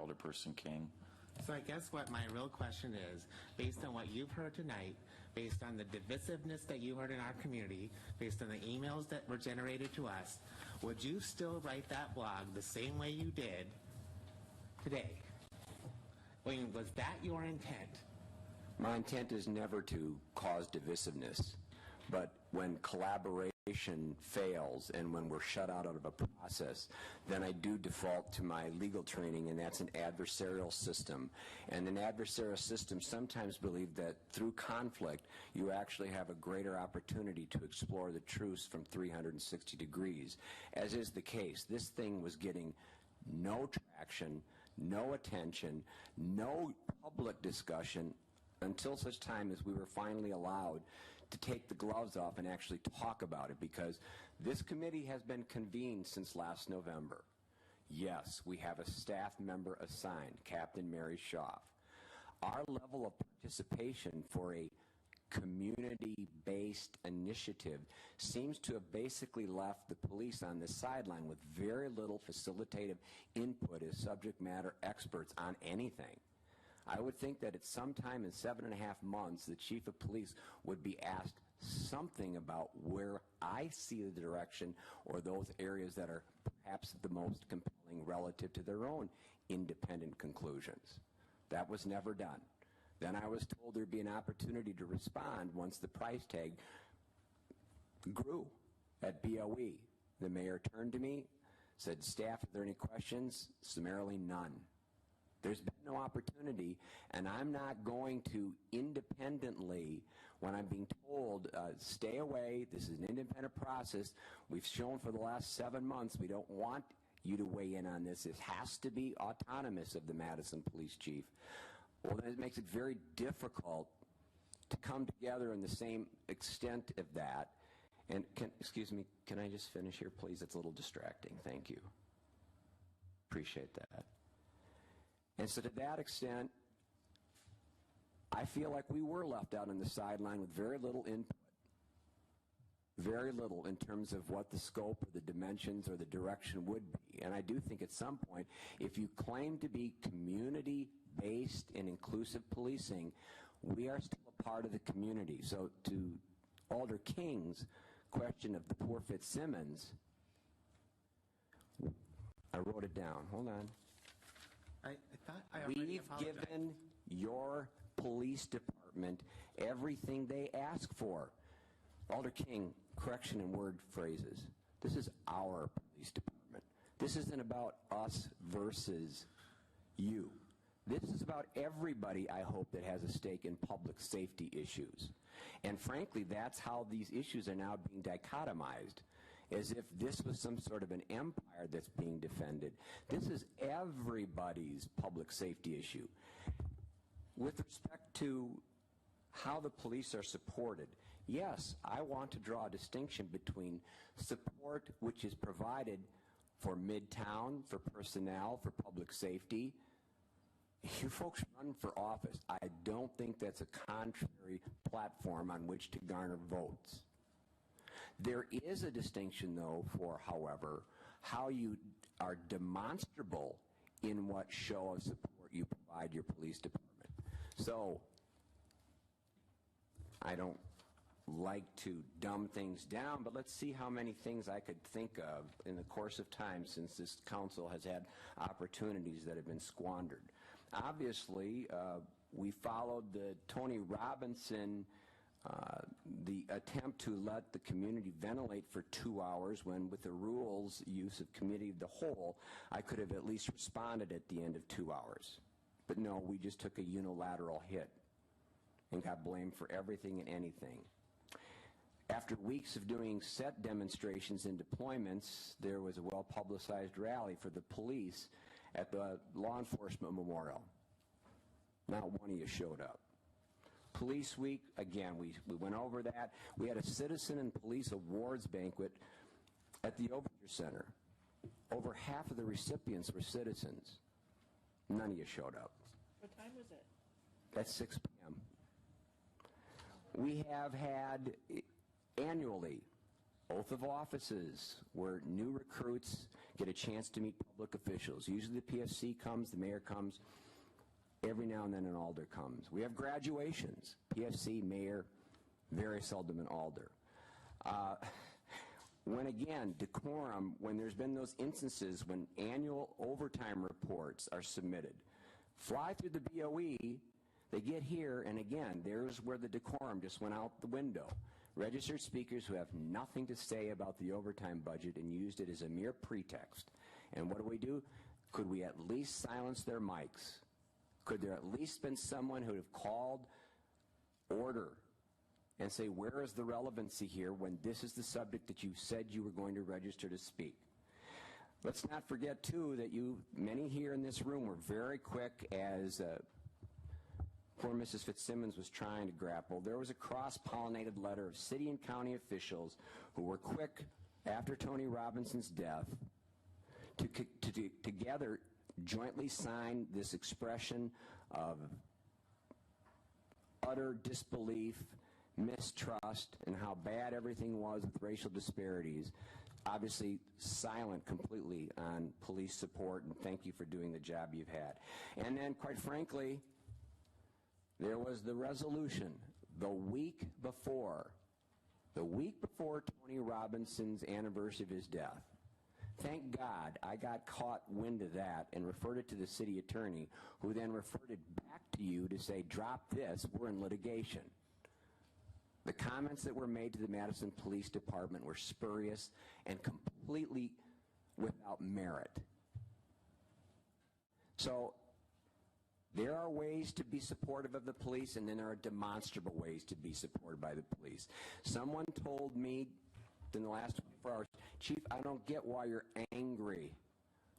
Alderperson King. So I guess what my real question is, based on what you've heard tonight, based on the divisiveness that you heard in our community, based on the emails that were generated to us, would you still write that blog the same way you did today? I mean, was that your intent? My intent is never to cause divisiveness, but when collaboration fails and when we're shut out of a process, then I do default to my legal training, and that's an adversarial system. And an adversarial system sometimes believe that through conflict you actually have a greater opportunity to explore the truths from 360 degrees, as is the case. This thing was getting no traction, no attention, no public discussion until such time as we were finally allowed to take the gloves off and actually talk about it, because this committee has been convened since last November. Yes, we have a staff member assigned, Captain Mary Schaaf. Our level of participation for a community-based initiative seems to have basically left the police on the sideline with very little facilitative input as subject matter experts on anything. I would think that at some time in 7.5 months, the chief of police would be asked something about where I see the direction or those areas that are perhaps the most compelling relative to their own independent conclusions. That was never done. Then I was told there'd be an opportunity to respond once the price tag grew at BOE. The mayor turned to me, said, "Staff, are there any questions?" Summarily, none. There's been no opportunity, and I'm not going to independently, when I'm being told, stay away, this is an independent process, we've shown for the last 7 months we don't want you to weigh in on this, it has to be autonomous of the Madison Police Chief. Well, then it makes it very difficult to come together in the same extent of that. And excuse me, can I just finish here, please? It's a little distracting. Thank you. Appreciate that. And so to that extent, I feel like we were left out on the sideline with very little input, very little in terms of what the scope or the dimensions or the direction would be. And I do think at some point, if you claim to be community-based and inclusive policing, we are still a part of the community. So to Alder King's question of the poor Fitzsimmons, I wrote it down. Hold on. I thought I already We've apologized. given your police department everything they ask for. Alder King, correction in word phrases. This is our police department. This isn't about us versus you. This is about everybody, I hope, that has a stake in public safety issues. And frankly, that's how these issues are now being dichotomized, as if this was some sort of an empire that's being defended. This is everybody's public safety issue. With respect to how the police are supported, yes, I want to draw a distinction between support which is provided for Midtown, for personnel, for public safety. You folks run for office. I don't think that's a contrary platform on which to garner votes. There is a distinction, though, for, however, how you are demonstrable in what show of support you provide your police department. So I don't like to dumb things down, but let's see how many things I could think of in the course of time since this council has had opportunities that have been squandered. Obviously, we followed the Tony Robinson, the attempt to let the community ventilate for 2 hours when, with the rules use of committee of the whole, I could have at least responded at the end of 2 hours. But no, we just took a unilateral hit and got blamed for everything and anything. After weeks of doing set demonstrations and deployments, there was a well-publicized rally for the police at the Law Enforcement Memorial. Not one of you showed up. Police Week, again, we went over that. We had a Citizen and Police Awards banquet at the Overture Center. Over half of the recipients were citizens. None of you showed up. What time was it? At 6 p.m. We have had annually oath of offices where new recruits get a chance to meet public officials. Usually the PFC comes, the mayor comes, every now and then an alder comes. We have graduations, PFC, mayor, very seldom an alder. When again, decorum, when there's been those instances when annual overtime reports are submitted, fly through the BOE, they get here, and again, there's where the decorum just went out the window. Registered speakers who have nothing to say about the overtime budget and used it as a mere pretext. And what do? Could we at least silence their mics? Could there at least been someone who would have called order and say, where is the relevancy here when this is the subject that you said you were going to register to speak? Let's not forget, too, that many here in this room were very quick, as poor Mrs. Fitzsimmons was trying to grapple. There was a cross-pollinated letter of city and county officials who were quick after Tony Robinson's death to together jointly sign this expression of utter disbelief, mistrust, and how bad everything was with racial disparities. Obviously silent completely on police support, and thank you for doing the job you've had. And then, quite frankly, there was the resolution the week before Tony Robinson's anniversary of his death. Thank God I got caught wind of that and referred it to the city attorney, who then referred it back to you to say, drop this, we're in litigation. The comments that were made to the Madison Police Department were spurious and completely without merit. So there are ways to be supportive of the police, and then there are demonstrable ways to be supported by the police. Someone told me in the last 24 hours, Chief, I don't get why you're angry.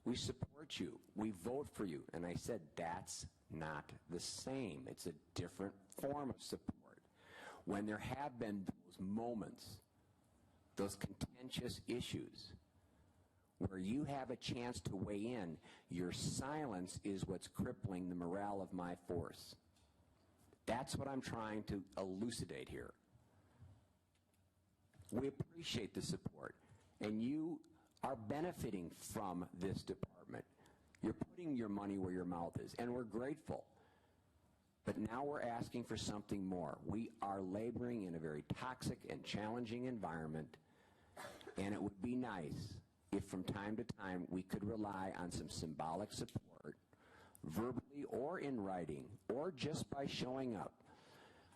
We support you. We vote for you. And I said, that's not the same. It's a different form of support. When there have been those moments, those contentious issues, where you have a chance to weigh in, your silence is what's crippling the morale of my force. That's what I'm trying to elucidate here. We appreciate the support, and you are benefiting from this department. You're putting your money where your mouth is, and we're grateful. But now we're asking for something more. We are laboring in a very toxic and challenging environment, and it would be nice if from time to time we could rely on some symbolic support, verbally or in writing, or just by showing up.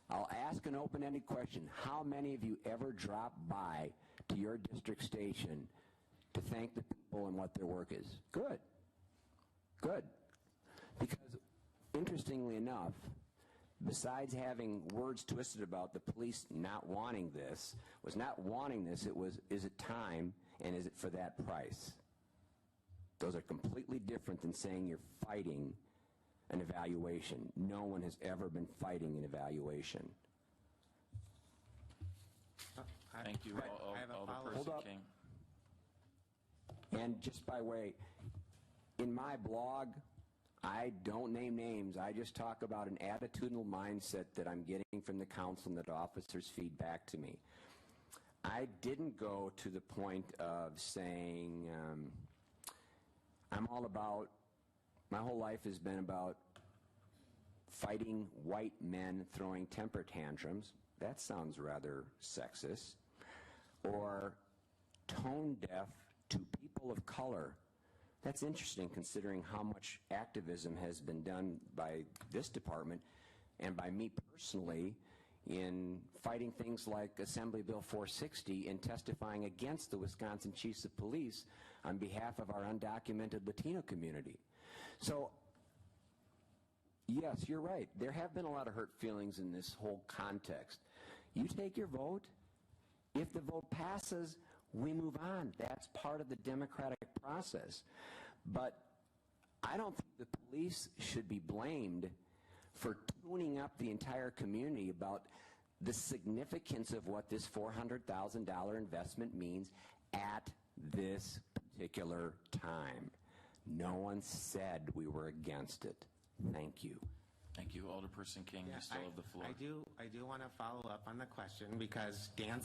I'll ask an open-ended question. How many of you ever drop by to your district station to thank the people and what their work is? Good. Good. Because, interestingly enough, besides having words twisted about the police not wanting this, it was, is it time, and is it for that price? Those are completely different than saying you're fighting an evaluation. No one has ever been fighting an evaluation. Thank you, Alderperson King. And just by way, in my blog, I don't name names. I just talk about an attitudinal mindset that I'm getting from the council and that officers feed back to me. I didn't go to the point of saying, I'm all about, my whole life has been about fighting white men throwing temper tantrums. That sounds rather sexist. Or tone deaf to people of color. That's interesting, considering how much activism has been done by this department and by me personally in fighting things like Assembly Bill 460 and testifying against the Wisconsin Chiefs of Police on behalf of our undocumented Latino community. So, yes, you're right. There have been a lot of hurt feelings in this whole context. You take your vote. If the vote passes, we move on. That's part of the democratic process. But I don't think the police should be blamed for tuning up the entire community about the significance of what this $400,000 investment means at this particular time. No one said we were against it. Thank you. Thank you. Alderperson King, you still have the floor. I do want to follow up on the question, because Dan